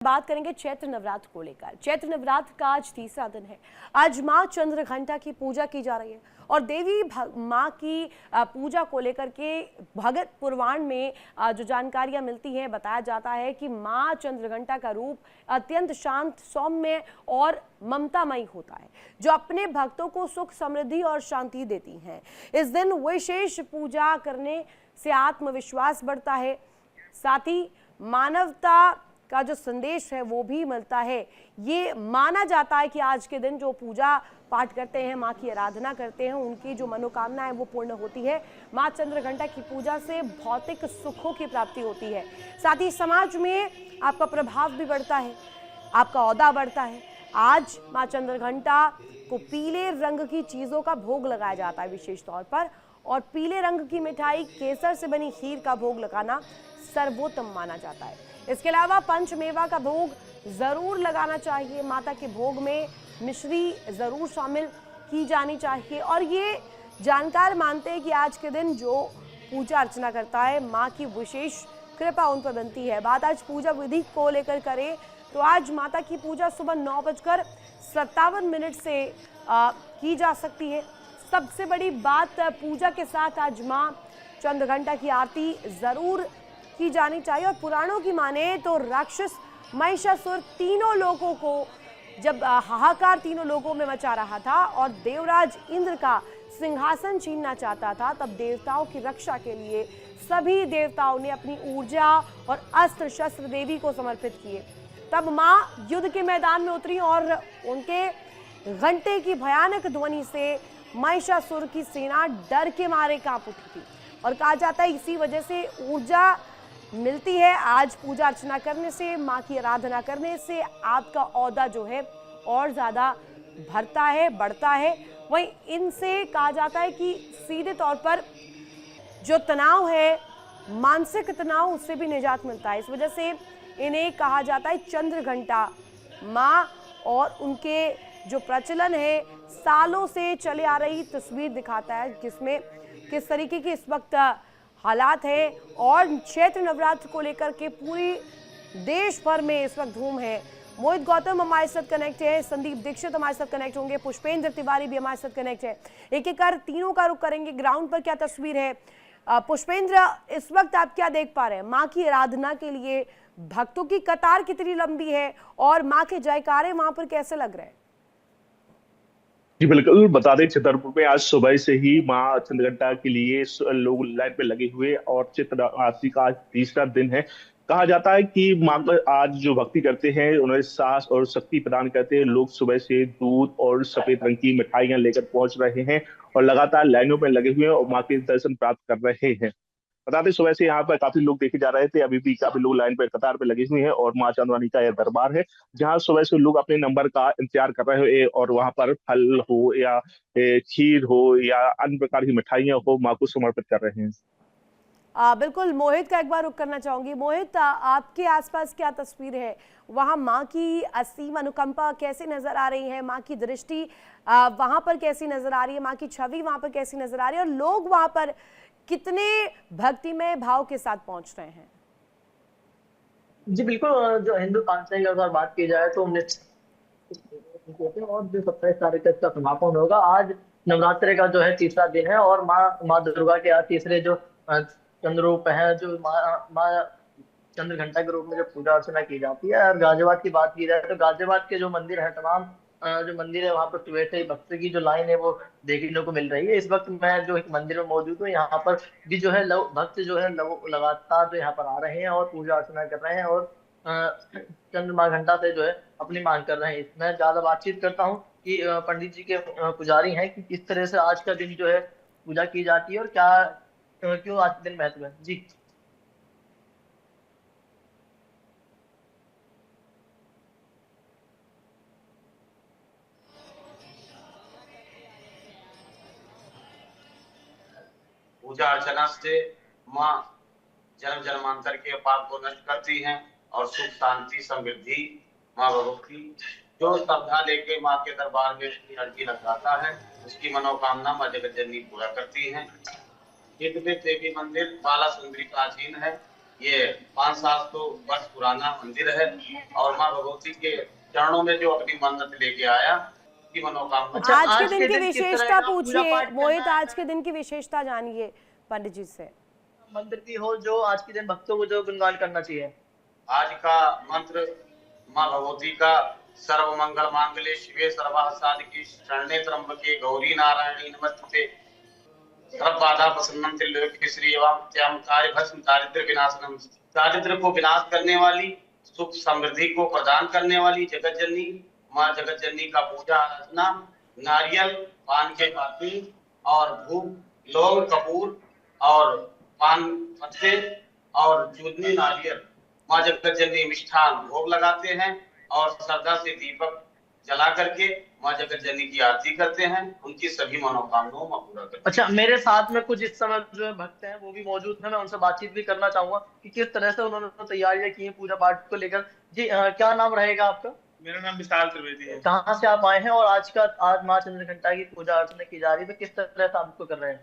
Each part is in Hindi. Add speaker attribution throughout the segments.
Speaker 1: बात करेंगे चैत्र नवरात्र को लेकर। चैत्र नवरात्र का आज तीसरा दिन है। आज मां चंद्रघंटा की पूजा की जा रही है और देवी मां की पूजा को लेकर के भगत पुराण में जो जानकारियां मिलती हैं, बताया जाता है कि मां चंद्रघंटा का रूप अत्यंत शांत, सौम्य और ममतामयी होता है, जो अपने भक्तों को सुख, समृद्धि और शांति देती हैं। इस दिन विशेष पूजा करने से आत्मविश्वास बढ़ता है, साथ ही मानवता का जो संदेश है वो भी मिलता है। ये माना जाता है कि आज के दिन जो पूजा पाठ करते हैं, माँ की आराधना करते हैं, उनकी जो मनोकामना है वो पूर्ण होती है। माँ चंद्रघंटा की पूजा से भौतिक सुखों की प्राप्ति होती है, साथ ही समाज में आपका प्रभाव भी बढ़ता है, आपका औहदा बढ़ता है। आज माँ चंद्रघंटा को पीले रंग की चीज़ों का भोग लगाया जाता है विशेष तौर पर, और पीले रंग की मिठाई केसर से बनी खीर का भोग लगाना सर्वोत्तम माना जाता है। इसके अलावा पंचमेवा का भोग जरूर लगाना चाहिए। माता के भोग में मिश्री जरूर शामिल की जानी चाहिए और ये जानकार मानते हैं कि आज के दिन जो पूजा अर्चना करता है, माँ की विशेष कृपा उन पर बनती है। बात आज पूजा विधि को लेकर करें तो आज माता की पूजा सुबह 9:57 से की जा सकती है। सबसे बड़ी बात, पूजा के साथ आज माँ चंद्रघंटा की आरती जरूर की जानी चाहिए। और पुराणों की माने तो राक्षस महिषासुर तीनों लोगों को जब हाहाकार तीनों लोगों में मचा रहा था और देवराज इंद्र का सिंहासन छीनना चाहता था, तब देवताओं की रक्षा के लिए सभी देवताओं ने अपनी ऊर्जा और अस्त्र शस्त्र देवी को समर्पित किए। तब माँ युद्ध के मैदान में उतरी और उनके घंटे की भयानक ध्वनि से महिषासुर की सेना डर के मारे कांप उठी थी और कहा जाता है इसी वजह से ऊर्जा मिलती है। आज पूजा अर्चना करने से, माँ की आराधना करने से आपका औहदा जो है और ज़्यादा भरता है, बढ़ता है। वहीं इनसे कहा जाता है कि सीधे तौर पर जो तनाव है, मानसिक तनाव, उससे भी निजात मिलता है। इस वजह से इन्हें कहा जाता है चंद्रघंटा माँ, और उनके जो प्रचलन है सालों से चले आ रही तस्वीर दिखाता है, जिसमें किस तरीके की इस वक्त हालात है। और चैत्र नवरात्र को लेकर के पूरी देश भर में इस वक्त धूम है। मोहित गौतम हमारे साथ कनेक्ट है, संदीप दीक्षित हमारे साथ कनेक्ट होंगे, पुष्पेंद्र तिवारी भी हमारे साथ कनेक्ट है। एक एक कर तीनों का रुख करेंगे। ग्राउंड पर क्या तस्वीर है? पुष्पेंद्र, इस वक्त आप क्या देख पा रहे हैं? माँ की आराधना के लिए भक्तों की कतार कितनी लंबी है और माँ के जयकारे वहां पर कैसे लग रहे हैं?
Speaker 2: जी बिल्कुल, बता दें छतरपुर में आज सुबह से ही माँ चंद्रघंटा के लिए लोग लाइन पे लगे हुए और चित्र आरती का आज तीसरा दिन है। कहा जाता है कि माँ का आज जो भक्ति करते हैं उन्हें साहस और शक्ति प्रदान करते हैं। लोग सुबह से दूध और सफेद रंग की मिठाइयां लेकर पहुंच रहे हैं और लगातार लाइनों में लगे हुए हैं और माँ के दर्शन प्राप्त कर रहे हैं। बता दें सुबह से यहाँ पर काफी लोग देखे जा रहे थे, अभी भी काफी लोग लाइन पर कतार पे लगे हुए हैं और माँ चांदवानी का यह दरबार है जहाँ सुबह से लोग अपने नंबर का इंतजार कर रहे हैं और वहां पर फल हो या खीर हो या अन्य प्रकार की मिठाइयाँ हो, माँ को समर्पित कर रहे हैं।
Speaker 1: बिल्कुल, मोहित का एक बार रुख करना चाहूंगी। मोहित, आपके आसपास क्या तस्वीर है? वहां माँ की असीम अनुकंपा कैसी नजर आ रही है? माँ की दृष्टि वहां पर कैसी नजर आ रही है? माँ की छवि वहां पर कैसी नजर आ रही है? और लोग वहां पर कितने भक्तिमय भाव के साथ पहुंच रहे हैं?
Speaker 3: जी बिल्कुल, जो हिंदू पंचांग की अगर बात की जाए तो और जो 27 तारीख तक का समापन होगा। आज नवरात्रि का जो है तीसरा दिन है और माँ दुर्गा के आज तीसरे जो चंद्र रूप है, जो माँ चंद्रघंटा के रूप में जो पूजा अर्चना की जाती है। और गाजियाबाद की बात की जाए तो गाजियाबाद के जो मंदिर है, तमाम जो मंदिर है वहाँ पर सुबह से ही भक्त की जो लाइन है वो देखने को मिल रही है। इस वक्त मैं जो एक मंदिर में मौजूद हूँ, यहाँ पर भी जो है भक्त जो है लगातार जो यहाँ पर आ रहे हैं और पूजा अर्चना कर रहे हैं और चंद्रमा घंटा से जो है अपनी मांग कर रहे हैं। मैं ज्यादा बातचीत करता हूँ कि पंडित जी के पुजारी हैं कि किस तरह से आज का दिन जो है पूजा की जाती है और क्या क्यों आज का दिन महत्व है। जी
Speaker 4: पूजा अर्चना से माँ जन्म जन्मांतर के पाप को नष्ट करती हैं और सुख शांति समृद्धि माँ भगवती जो श्रद्धा लेके माँ के दरबार में अपनी अर्जी लगाता है उसकी मनोकामना माँ जगत जननी पूरा करती हैं। देवी मंदिर बाला सुंदरी प्राचीन है। ये 500 वर्ष पुराना मंदिर है और माँ भगवती के चरणों में जो अपनी मन्नत लेके आया की मनोकामना।
Speaker 3: अच्छा,
Speaker 1: आज के दिन की
Speaker 3: किस तरह
Speaker 1: विशेषता
Speaker 3: का पूजा
Speaker 1: पूछिए
Speaker 3: पाठ करना
Speaker 1: मोहित,
Speaker 3: है?
Speaker 1: आज के दिन की विशेषता जानिए पंडित जी से।
Speaker 3: मंदिर की हो जो आज के दिन भक्तों को जो गुणगान करना चाहिए।
Speaker 4: आज का मंत्र माँ भगवती का सर्व मंगल मांगल्ये शिवे सर्वार्थ साधिके शरण्ये त्र्यंबके गौरी नारायणी नमस्ते सर्व बाधा प्रसन्नम त्रिलोकी श्री एवं त्याम कार्य भस्म दारिद्र्य विनाशनम। दारिद्र्य को विनाश करने वाली, सुख समृद्धि को प्रदान करने वाली जगत जननी माँ जगत जननी का पूजा अर्चना नारियल, पान के पाती और धूप, लौंग, कपूर और पान पत्ते और चूरनी नारियल माँ जगत जननी मिष्ठान भोग लगाते हैं और श्रद्धा से दीपक जला करके माँ जगत जननी की आरती करते हैं। उनकी सभी मनोकामनाओं में पूरा करते हैं।
Speaker 3: अच्छा, मेरे साथ में कुछ इस समय जो है भक्त हैं वो भी मौजूद हैं, मैं उनसे बातचीत भी करना चाहूंगा कि किस तरह से उन्होंने तैयारियां की हैं पूजा पाठ को लेकर। जी क्या नाम रहेगा आपका?
Speaker 5: मेरा नाम विशाल त्रिवेदी है।
Speaker 3: कहाँ से आप आए हैं और आज माँ चंद्रघंटा की पूजा अर्चना की जा रही है तो किस तरह से आप इसको कर रहे हैं?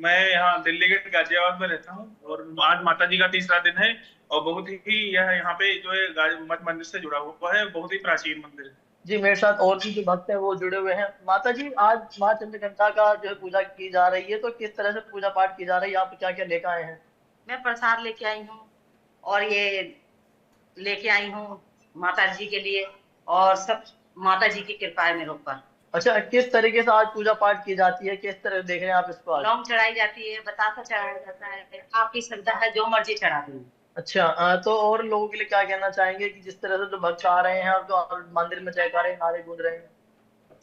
Speaker 5: मैं यहाँ दिल्ली के गाजियाबाद में रहता हूँ और आज माता जी का तीसरा दिन है और बहुत ही यह यहाँ पे जो है मठ मंदिर से जुड़ा हुआ है, बहुत ही प्राचीन मंदिर है।
Speaker 3: जी, मेरे साथ और भी जो भक्त हैं वो जुड़े हुए हैं। माता जी, आज माँ चंद्रघंटा का जो है पूजा की जा रही है तो किस तरह से पूजा पाठ की जा रही है, आप क्या क्या लेकर आए हैं?
Speaker 6: मैं प्रसाद लेके आई हूँ और ये लेके आई हूँ माता जी के लिए और सब माता जी की कृपा है मेरे ऊपर।
Speaker 3: अच्छा, किस तरीके से आज पूजा पाठ की जाती है, किस तरह देख रहे हैं आप इसको आज?
Speaker 6: लौंग चढ़ाई जाती है, बतासा चढ़ाया जाता है, आपकी श्रद्धा है जो मर्जी चढ़ा दूँ।
Speaker 3: अच्छा, तो और लोगों के लिए क्या कहना चाहेंगे कि जिस तरह से जो भक्त आ रहे हैं और जो मंदिर में जयकारे नारे गूंज रहे हैं?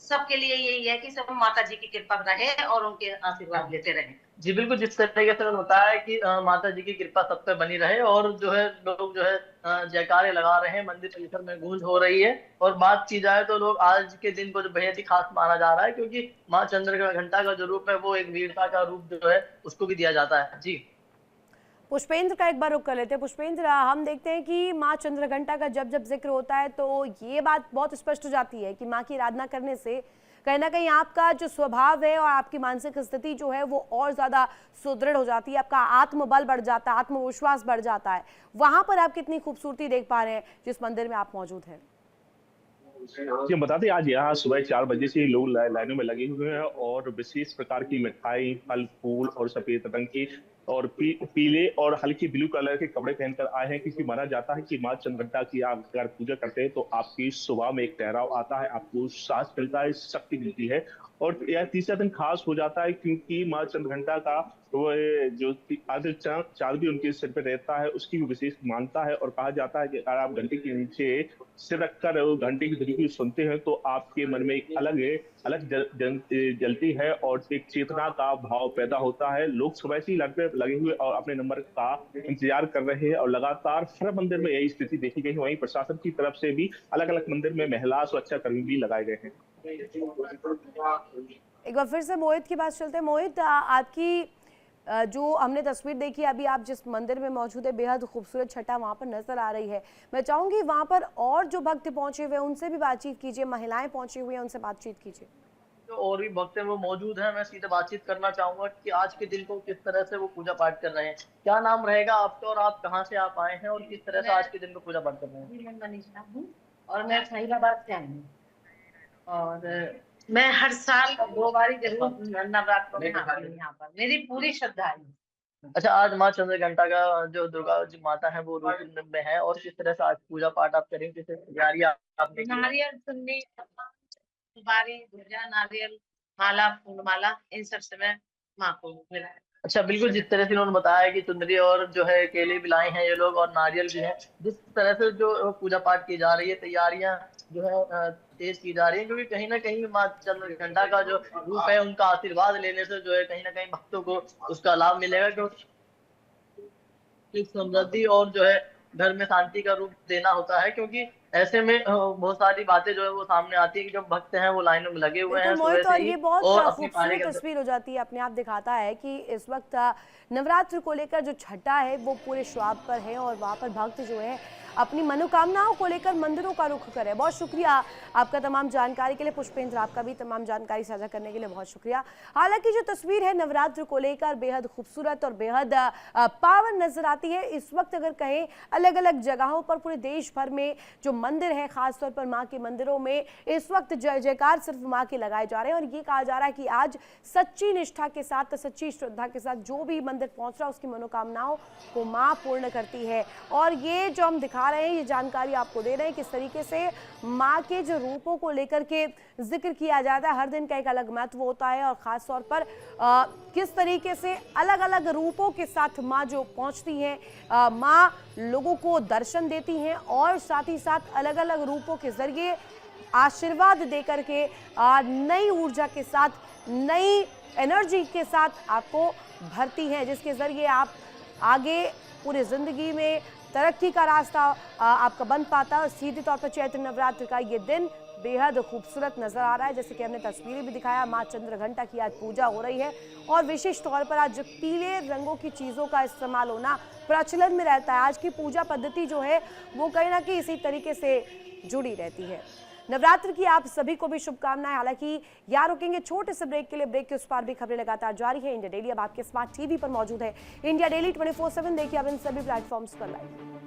Speaker 6: सबके लिए यही है कि सब माता जी की कृपा रहे और उनके आशीर्वाद लेते रहे।
Speaker 3: जी बिल्कुल, जिस तरीके से बताया कि माता जी की कृपा सब पे बनी रहे और जो है लोग जो है जयकारे लगा रहे हैं, मंदिर परिसर में गूंज हो रही है। और बात की जाए तो लोग आज के दिन को जो बेहद ही खास माना जा रहा है क्योंकि माँ चंद्रघंटा का जो रूप है वो एक वीरता का रूप जो है उसको भी दिया जाता है। जी
Speaker 1: पुष्पेंद्र का एक बार रुक कर लेते हैं। पुष्पेंद्र, हम देखते हैं कि माँ चंद्रघंटा का जब जब जिक्र होता है तो ये बात बहुत स्पष्ट हो जाती है कि माँ की आराधना करने से कहीं ना कहीं आपका जो स्वभाव है और आपकी मानसिक स्थिति जो है वो और ज़्यादा सुदृढ़ हो जाती है, आपका आत्मबल बढ़ जाता है, आत्मविश्वास बढ़ जाता है। वहाँ पर आप कितनी खूबसूरती देख पा रहे हैं जिस मंदिर में आप मौजूद हैं?
Speaker 2: जी, हम बताते हैं आज यहाँ सुबह 4 बजे से लोग लाइनों में लगे हुए हैं और विशेष प्रकार की मिठाई, फल, फूल और सफेद रंग के और पीले और हल्के ब्लू कलर के कपड़े पहनकर आए हैं क्योंकि माना जाता है कि माँ चंद्रघंटा की आप अगर पूजा करते हैं तो आपकी सुबह में एक ठहराव आता है, आपको सांस मिलता है, शक्ति मिलती है। और यह तीसरा दिन खास हो जाता है क्योंकि माँ चंद्रघंटा का वो जो आदित्य चांद भी उनके सिर पे रहता है, उसकी भी विशेष मान्यता है। और कहा जाता है कि अगर आप घंटे के नीचे सिर रखकर घंटे की धुनी सुनते हैं तो आपके मन में एक अलग जलती है और एक चेतना का भाव पैदा होता है। लोग सुबह से ही लगे हुए और अपने नंबर का इंतजार कर रहे हैं और लगातार हर मंदिर में यही स्थिति देखी गई है। वहीं प्रशासन की तरफ से भी अलग अलग मंदिर में महिला सुरक्षा कर्मी भी लगाए गए हैं।
Speaker 1: एक बार फिर से मोहित की बात चलते हैं। मोहित, आपकी जो हमने तस्वीर देखी अभी, आप जिस मंदिर में मौजूद है, बेहद खूबसूरत छटा वहाँ पर नजर आ रही है। मैं चाहूंगी वहाँ पर और जो भक्त पहुंचे हुए हैं उनसे भी बातचीत कीजिए, महिलाएं पहुंची हुई हैं उनसे बातचीत कीजिए।
Speaker 3: जो और भी भक्त हैं वो मौजूद हैं, मैं सीधे बातचीत करना चाहूंगा कि आज के दिन को किस तरह से वो पूजा पाठ कर रहे हैं। क्या नाम रहेगा आपका और आप कहाँ से आप आए हैं और किस तरह से आज के दिन को पूजा पाठ कर रहे हैं?
Speaker 6: मैं मनीषा हूँ और मैं फरीदाबाद से आई हूँ और मैं हर साल 2 बार जरूर नवरात्र में आती हूँ यहाँ पर, मेरी पूरी श्रद्धा है।
Speaker 3: अच्छा, आज माँ चंद्रघंटा का जो दुर्गा जी माता है वो रूप में है और किस तरह से आज पूजा पाठ आप करेंगे, किस तैयारी आपने की?
Speaker 6: नारियल चुन्नी, सुपारी, ध्वजा, नारियल, माला, फूलमाला, इन सब से मैं माँ को मिला।
Speaker 3: अच्छा, बिल्कुल, जिस तरह से उन्होंने बताया कि चुंदरी और जो है केले भी लाए हैं ये लोग और नारियल भी है। जिस तरह से जो पूजा पाठ की जा रही है, तैयारियां जो है तेज की जा रही है क्योंकि कहीं ना कहीं माँ चंद्रघंटा का जो रूप है उनका आशीर्वाद लेने से जो है कहीं ना कहीं भक्तों को उसका लाभ मिलेगा क्योंकि समृद्धि और जो है घर में शांति का रूप देना होता है। क्योंकि ऐसे में बहुत सारी बातें जो है वो सामने आती है कि जब भक्त हैं वो लाइनों में लगे हुए हैं
Speaker 1: मोहित,
Speaker 3: सुबह
Speaker 1: और
Speaker 3: से
Speaker 1: ये
Speaker 3: ही
Speaker 1: बहुत
Speaker 3: और अपनी
Speaker 1: खूबसूरत तस्वीर हो जाती है, अपने आप दिखाता है कि इस वक्त नवरात्र को लेकर जो छठा है वो पूरे श्राप पर है और वहाँ पर भक्त जो है अपनी मनोकामनाओं को लेकर मंदिरों का रुख करें। बहुत शुक्रिया आपका तमाम जानकारी के लिए। पुष्पेंद्र, आपका भी तमाम जानकारी साझा करने के लिए बहुत शुक्रिया। हालांकि जो तस्वीर है नवरात्र को लेकर बेहद खूबसूरत और बेहद पावन नजर आती है। इस वक्त अगर कहें अलग अलग जगहों पर पूरे देश भर में जो मंदिर है, खासतौर पर मां के मंदिरों में इस वक्त जय जयकार सिर्फ मां के लगाए जा रहे हैं। और ये कहा जा रहा है कि आज सच्ची निष्ठा के साथ, सच्ची श्रद्धा के साथ जो भी मंदिर पहुंच रहा है उसकी मनोकामनाओं को मां पूर्ण करती है। और ये जो हम दिखा रहे हैं, ये जानकारी आपको दे रहे हैं किस तरीके से मां के जो रूपों को लेकर के जिक्र किया जाता है। हर दिन का एक अलग महत्व होता है और खास तौर पर किस तरीके से अलग अलग रूपों के साथ मां जो पहुंचती हैं, मां लोगों को दर्शन देती हैं और साथ ही साथ अलग अलग रूपों के जरिए आशीर्वाद देकर के नई ऊर्जा के साथ, नई एनर्जी के साथ आपको भरती हैं, जिसके जरिए आप आगे पूरी जिंदगी में तरक्की का रास्ता आपका बन पाता है। और सीधे तौर पर चैत्र नवरात्र का ये दिन बेहद खूबसूरत नजर आ रहा है। जैसे कि हमने तस्वीरें भी दिखाया, मां चंद्रघंटा की आज पूजा हो रही है और विशेष तौर पर आज पीले रंगों की चीजों का इस्तेमाल होना प्रचलन में रहता है। आज की पूजा पद्धति जो है वो कहीं ना कहीं इसी तरीके से जुड़ी रहती है। नवरात्र की आप सभी को भी शुभकामनाएं। हालांकि यहाँ रुकेंगे छोटे से ब्रेक के लिए। ब्रेक के उस पार भी खबरें लगातार जारी है। इंडिया डेली अब आपके स्मार्ट टीवी पर मौजूद है। इंडिया डेली 24/7 देखिए अब इन सभी प्लेटफॉर्म्स पर लाइव।